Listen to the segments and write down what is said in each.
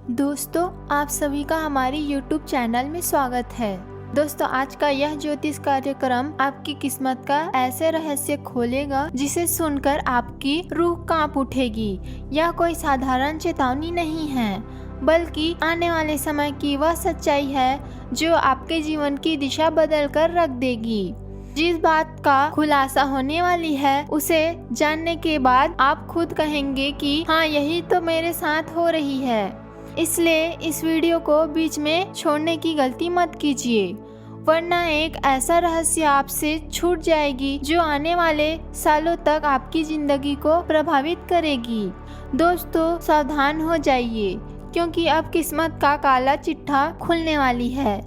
दोस्तों, आप सभी का हमारी YouTube चैनल में स्वागत है। दोस्तों, आज का यह ज्योतिष कार्यक्रम आपकी किस्मत का ऐसे रहस्य खोलेगा जिसे सुनकर आपकी रूह कांप उठेगी। यह कोई साधारण चेतावनी नहीं है, बल्कि आने वाले समय की वह सच्चाई है जो आपके जीवन की दिशा बदल कर रख देगी। जिस बात का खुलासा होने वाली है उसे जानने के बाद आप खुद कहेंगे कि हाँ, यही तो मेरे साथ हो रही है। इसलिए इस वीडियो को बीच में छोड़ने की गलती मत कीजिए, वरना एक ऐसा रहस्य आपसे छूट जाएगी जो आने वाले सालों तक आपकी जिंदगी को प्रभावित करेगी। दोस्तों, सावधान हो जाइए, क्योंकि अब किस्मत का काला चिट्ठा खुलने वाली है।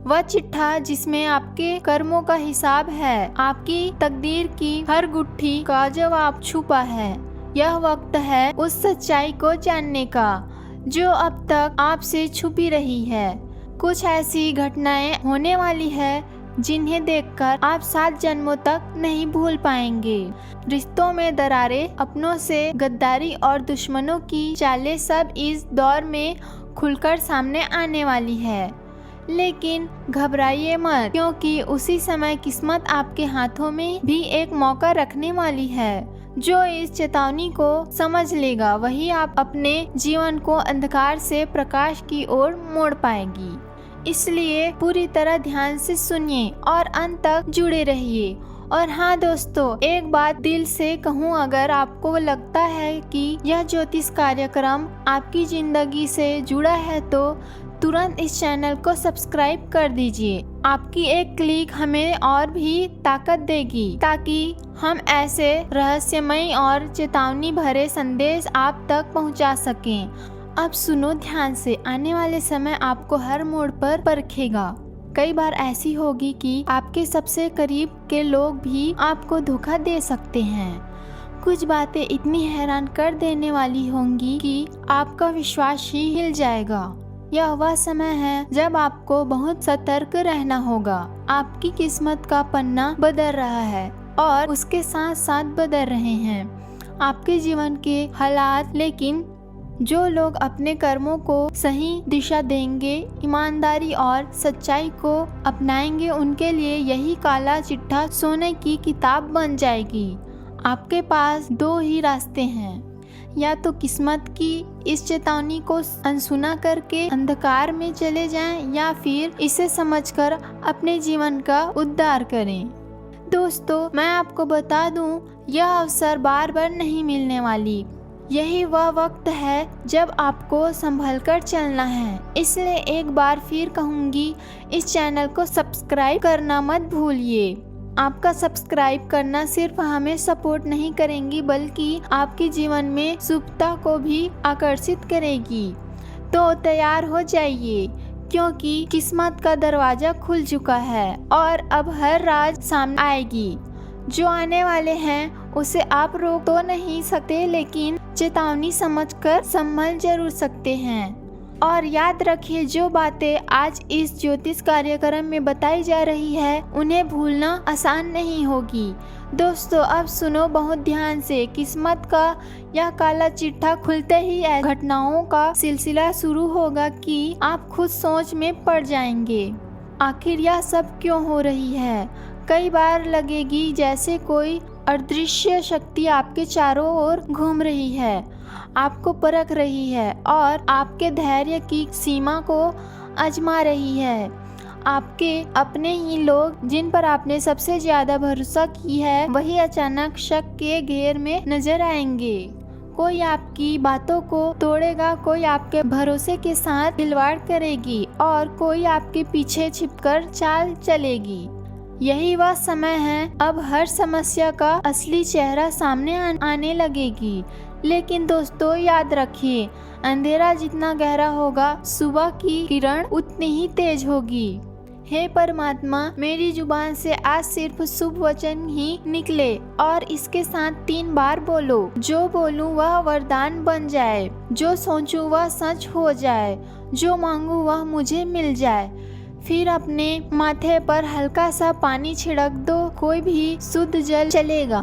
वह चिट्ठा जिसमें आपके कर्मों का हिसाब है, आपकी तकदीर की हर गुत्थी का जवाब छुपा है। यह वक्त है उस सच्चाई को जानने का जो अब तक आपसे छुपी रही है। कुछ ऐसी घटनाएं होने वाली है जिन्हें देखकर आप 7 जन्मों तक नहीं भूल पाएंगे। रिश्तों में दरारें, अपनों से गद्दारी और दुश्मनों की चालें सब इस दौर में खुलकर सामने आने वाली है। लेकिन घबराइए मत, क्योंकि उसी समय किस्मत आपके हाथों में भी एक मौका रखने वाली है। जो इस चेतावनी को समझ लेगा वही आप अपने जीवन को अंधकार से प्रकाश की ओर मोड़ पाएगी। इसलिए पूरी तरह ध्यान से सुनिए और अंत तक जुड़े रहिए। और हाँ दोस्तों, एक बात दिल से कहूँ, अगर आपको लगता है कि यह ज्योतिष कार्यक्रम आपकी जिंदगी से जुड़ा है तो तुरंत इस चैनल को सब्सक्राइब कर दीजिए। आपकी एक क्लिक हमें और भी ताकत देगी, ताकि हम ऐसे रहस्यमय और चेतावनी भरे संदेश आप तक पहुंचा सकें। अब सुनो ध्यान से, आने वाले समय आपको हर मोड़ पर परखेगा। कई बार ऐसी होगी कि आपके सबसे करीब के लोग भी आपको धोखा दे सकते हैं। कुछ बातें इतनी हैरान कर देने वाली होंगी कि आपका विश्वास ही हिल जाएगा। यह वह समय है जब आपको बहुत सतर्क रहना होगा। आपकी किस्मत का पन्ना बदल रहा है और उसके साथ साथ बदल रहे हैं आपके जीवन के हालात। लेकिन जो लोग अपने कर्मों को सही दिशा देंगे, ईमानदारी और सच्चाई को अपनाएंगे, उनके लिए यही काला चिट्ठा सोने की किताब बन जाएगी। आपके पास 2 ही रास्ते हैं, या तो किस्मत की इस चेतावनी को अनसुना करके अंधकार में चले जाएं, या फिर इसे समझकर अपने जीवन का उद्धार करें। दोस्तों, मैं आपको बता दूं, यह अवसर बार बार नहीं मिलने वाली। यही वह वक्त है जब आपको संभलकर चलना है। इसलिए एक बार फिर कहूँगी, इस चैनल को सब्सक्राइब करना मत भूलिए। आपका सब्सक्राइब करना सिर्फ हमें सपोर्ट नहीं करेंगी, बल्कि आपके जीवन में शुभता को भी आकर्षित करेगी। तो तैयार हो जाइए, क्योंकि किस्मत का दरवाजा खुल चुका है और अब हर राज सामने आएगी। जो आने वाले हैं उसे आप रोक तो नहीं सकते, लेकिन चेतावनी समझकर संभल जरूर सकते हैं। और याद रखिए, जो बातें आज इस ज्योतिष कार्यक्रम में बताई जा रही है उन्हें भूलना आसान नहीं होगी। दोस्तों, अब सुनो बहुत ध्यान से। किस्मत का यह काला चिट्ठा खुलते ही ऐसी घटनाओं का सिलसिला शुरू होगा कि आप खुद सोच में पड़ जाएंगे, आखिर यह सब क्यों हो रही है। कई बार लगेगी जैसे कोई अदृश्य शक्ति आपके चारों ओर घूम रही है, आपको परख रही है और आपके धैर्य की सीमा को आजमा रही है। आपके अपने ही लोग, जिन पर आपने सबसे ज्यादा भरोसा की है, वही अचानक शक के घेर में नजर आएंगे। कोई आपकी बातों को तोड़ेगा, कोई आपके भरोसे के साथ खिलवाड़ करेगी और कोई आपके पीछे छिपकर चाल चलेगी। यही वह समय है, अब हर समस्या का असली चेहरा सामने आने लगेगी। लेकिन दोस्तों, याद रखिए, अंधेरा जितना गहरा होगा, सुबह की किरण उतनी ही तेज होगी। हे परमात्मा, मेरी जुबान से आज सिर्फ शुभ वचन ही निकले और इसके साथ 3 बार बोलो। जो बोलूं वह वरदान बन जाए, जो सोचूं वह सच हो जाए, जो मांगूं वह मुझे मिल जाए। फिर अपने माथे पर हल्का सा पानी छिड़क दो, कोई भी शुद्ध जल चलेगा,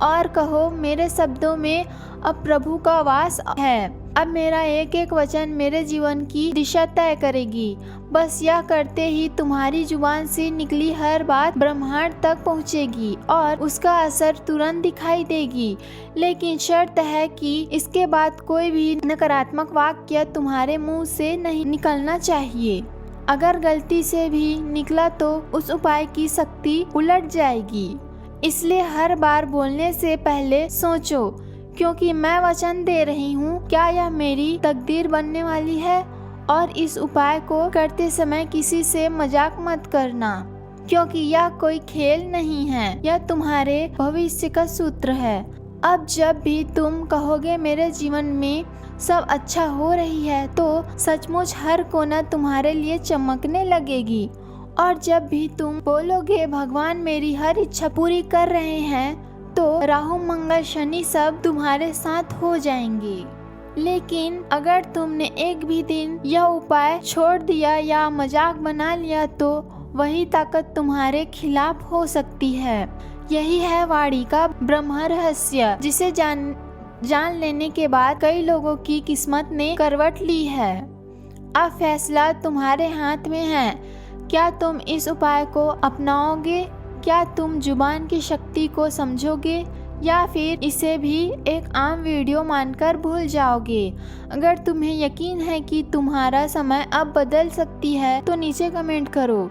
और कहो, मेरे शब्दों में अब प्रभु का वास है। अब मेरा एक एक वचन मेरे जीवन की दिशा तय करेगी। बस यह करते ही तुम्हारी जुबान से निकली हर बात ब्रह्मांड तक पहुंचेगी और उसका असर तुरंत दिखाई देगी। लेकिन शर्त है कि इसके बाद कोई भी नकारात्मक वाक्य तुम्हारे मुंह से नहीं निकलना चाहिए। अगर गलती से भी निकला तो उस उपाय की शक्ति उलट जाएगी। इसलिए हर बार बोलने से पहले सोचो, क्योंकि मैं वचन दे रही हूँ, क्या यह मेरी तकदीर बनने वाली है। और इस उपाय को करते समय किसी से मजाक मत करना, क्योंकि यह कोई खेल नहीं है, यह तुम्हारे भविष्य का सूत्र है। अब जब भी तुम कहोगे मेरे जीवन में सब अच्छा हो रही है, तो सचमुच हर कोना तुम्हारे लिए चमकने लगेगी। और जब भी तुम बोलोगे भगवान मेरी हर इच्छा पूरी कर रहे हैं, तो राहु मंगल शनि सब तुम्हारे साथ हो जाएंगे। लेकिन अगर तुमने एक भी दिन यह उपाय छोड़ दिया या मजाक बना लिया, तो वही ताकत तुम्हारे खिलाफ हो सकती है। यही है वाणी का ब्रह्म रहस्य, जिसे जान लेने के बाद कई लोगों की किस्मत ने करवट ली है। अब फैसला तुम्हारे हाथ में है। क्या तुम इस उपाय को अपनाओगे? क्या तुम जुबान की शक्ति को समझोगे या फिर इसे भी एक आम वीडियो मानकर भूल जाओगे? अगर तुम्हें यकीन है कि तुम्हारा समय अब बदल सकती है, तो नीचे कमेंट करो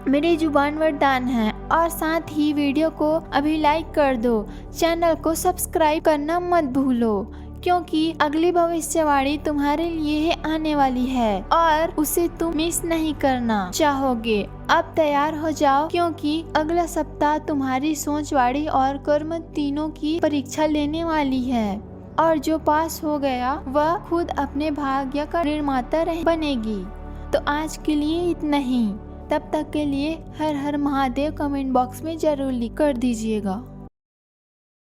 मेरी जुबान वरदान है, और साथ ही वीडियो को अभी लाइक कर दो। चैनल को सब्सक्राइब करना मत भूलो, क्योंकि अगली भविष्यवाणी तुम्हारे लिए ही आने वाली है और उसे तुम मिस नहीं करना चाहोगे। अब तैयार हो जाओ, क्योंकि अगला सप्ताह तुम्हारी सोच, वाणी और कर्म तीनों की परीक्षा लेने वाली है। और जो पास हो गया वह खुद अपने भाग्य का निर्माता बनेगी। तो आज के लिए इतना ही। तब तक के लिए हर हर महादेव कमेंट बॉक्स में जरूर लिख कर दीजिएगा।